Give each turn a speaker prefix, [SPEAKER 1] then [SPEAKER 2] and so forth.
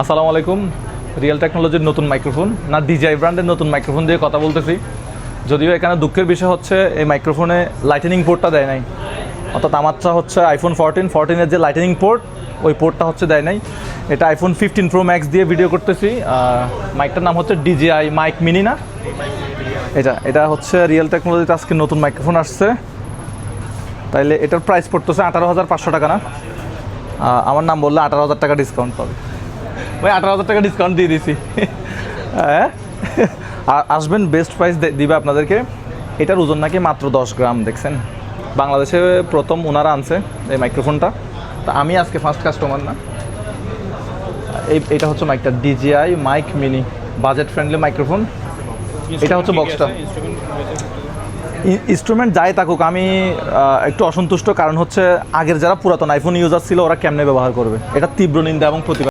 [SPEAKER 1] আসসালামু আলাইকুম। রিয়েল টেকনোলজির নতুন মাইক্রোফোন না ডিজিআই ব্র্যান্ডের নতুন মাইক্রোফোন দিয়ে কথা বলতেছি। যদিও এখানে দুঃখের বিষয় হচ্ছে এই মাইক্রোফোনে লাইটেনিং পোর্টটা দেয় নাই, অর্থাৎ আমারটা হচ্ছে আইফোন 14-14-এর যে লাইটেনিং পোর্ট ওই পোর্টটা হচ্ছে দেয় নাই। এটা আইফোন 15 প্রো ম্যাক্স দিয়ে ভিডিও করতেছি। মাইকটার নাম হচ্ছে ডিজিআই মাইক মিনি না, এটা হচ্ছে রিয়েল টেকনোলজিতে আজকে নতুন মাইক্রোফোন আসছে। তাইলে এটার প্রাইস পড়তেছে 18,500 টাকা না? আমার নাম বললে 18,000 টাকা ডিসকাউন্ট পাবে। ভাই 18,000 টাকা ডিসকাউন্ট দিয়ে দিছি। হ্যাঁ, আসবেন, বেস্ট প্রাইস দিবে আপনাদেরকে। এটার ওজন নাকি মাত্র 10 গ্রাম। দেখছেন, বাংলাদেশে প্রথম ওনারা আনছে এই মাইক্রোফোনটা। তা আমি আজকে ফার্স্ট কাস্টমার না। এইটা হচ্ছে মাইকটা DJI mic mini, budget friendly microphone. এটা হচ্ছে বক্সটা। ইনস্ট্রুমেন্ট যাই থাকুক, আমি একটু অসন্তুষ্ট, কারণ হচ্ছে আগের যারা পুরাতন আইফোন ইউজার ছিল ওরা কেমনে ব্যবহার করবে, এটা তীব্র নিন্দা এবং প্রতিবাদ।